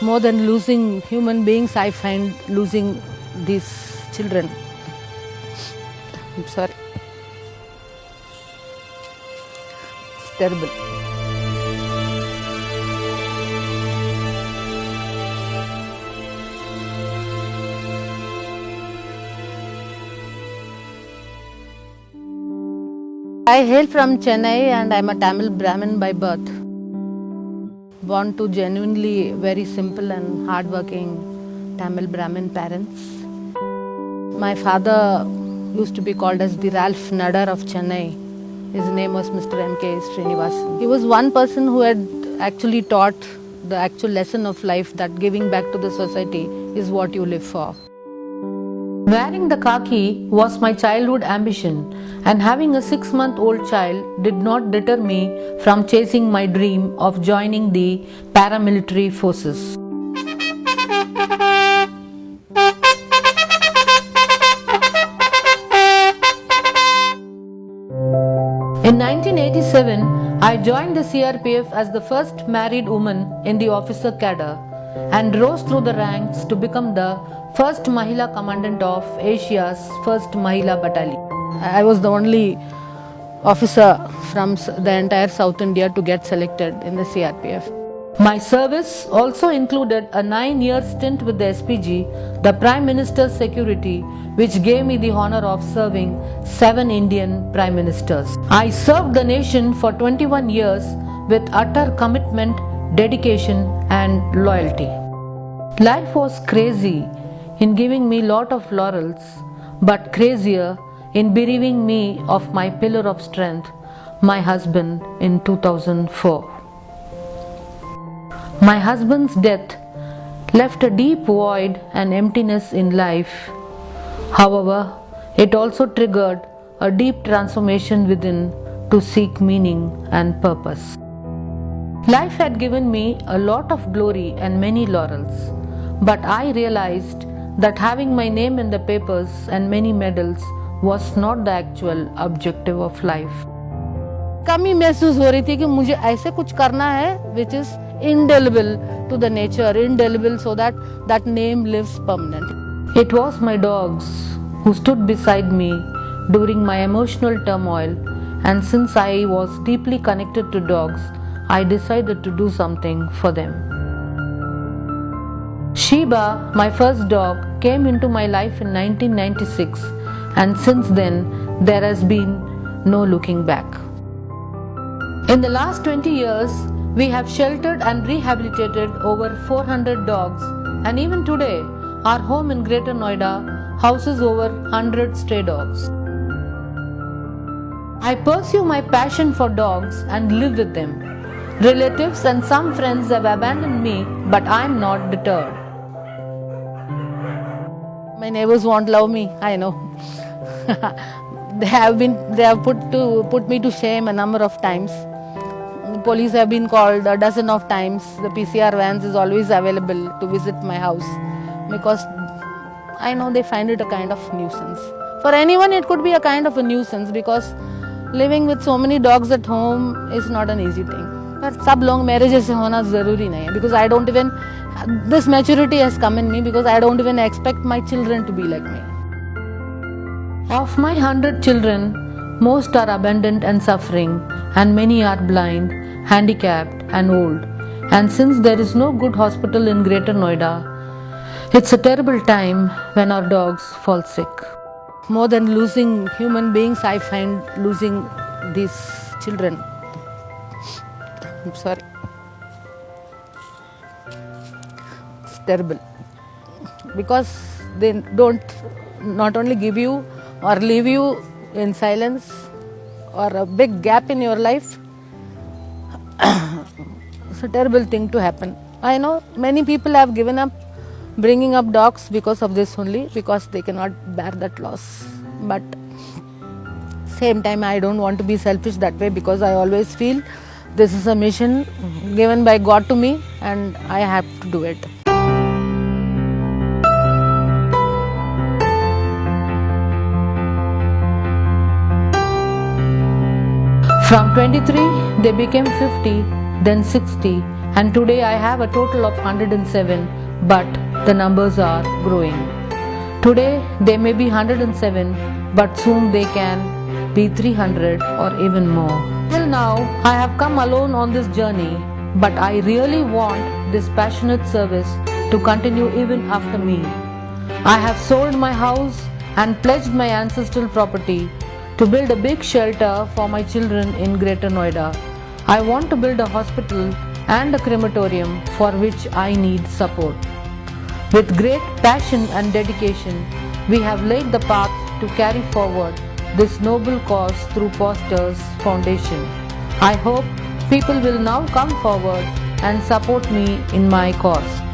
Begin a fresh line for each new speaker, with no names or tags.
More than losing human beings, I find losing these children. I'm sorry. It's terrible. I hail from Chennai and I'm a Tamil Brahmin by birth. Born to genuinely very simple and hardworking Tamil Brahmin parents. My father used to be called as the Ralph Nadar of Chennai. His name was Mr. M.K. Srinivasan. He was one person who had actually taught the actual lesson of life, that giving back to the society is what you live for. Wearing the khaki was my childhood ambition, and having a 6-month-old child did not deter me from chasing my dream of joining the paramilitary forces. In 1987, I joined the CRPF as the first married woman in the officer cadre and rose through the ranks to become the first Mahila Commandant of Asia's first Mahila Battalion. I was the only officer from the entire South India to get selected in the CRPF. My service also included a 9-year stint with the SPG, the Prime Minister's Security, which gave me the honor of serving 7 Indian Prime Ministers. I served the nation for 21 years with utter commitment, dedication and loyalty. Life was crazy in giving me lot of laurels, but crazier in bereaving me of my pillar of strength, my husband, in 2004. My husband's death left a deep void and emptiness in life. However, it also triggered a deep transformation within to seek meaning and purpose. Life had given me a lot of glory and many laurels, but I realized that having my name in the papers and many medals was not the actual objective of life. कमी महसूस हो रही थी कि मुझे ऐसे कुछ करना है which is indelible to the nature, indelible so that that name lives permanently. It was my dogs who stood beside me during my emotional turmoil, and since I was deeply connected to dogs, I decided to do something for them. Sheba, my first dog, came into my life in 1996, and since then there has been no looking back. In the last 20 years, we have sheltered and rehabilitated over 400 dogs, and even today, our home in Greater Noida houses over 100 stray dogs. I pursue my passion for dogs and live with them. Relatives and some friends have abandoned me, but I am not deterred. My neighbors won't love me, I know. They have put me to shame a number of times. The police have been called a dozen of times. The PCR vans is always available to visit my house because I know they find it a kind of nuisance. For anyone it could be a kind of a nuisance because living with so many dogs at home is not an easy thing. But सब लोग मेरे जैसे होना ज़रूरी नहीं है because I don't even, this maturity has come in me because I don't even expect my children to be like me. Of my 100 children, most are abandoned and suffering, and many are blind, handicapped and old. And since there is no good hospital in Greater Noida, it's a terrible time when our dogs fall sick. More than losing human beings, I find losing these children. I'm sorry. It's terrible. Because they don't not only give you or leave you in silence or a big gap in your life, it's a terrible thing to happen. I know many people have given up bringing up dogs because of this only, because they cannot bear that loss. But same time I don't want to be selfish that way because I always feel this is a mission given by God to me and I have to do it. From 23, they became 50, then 60, and today I have a total of 107, but the numbers are growing. Today they may be 107, but soon they can be 300 or even more. Till now, I have come alone on this journey, but I really want this passionate service to continue even after me. I have sold my house and pledged my ancestral property to build a big shelter for my children in Greater Noida. I want to build a hospital and a crematorium for which I need support. With great passion and dedication, we have laid the path to carry forward this noble cause through Foster's Foundation. I hope people will now come forward and support me in my cause.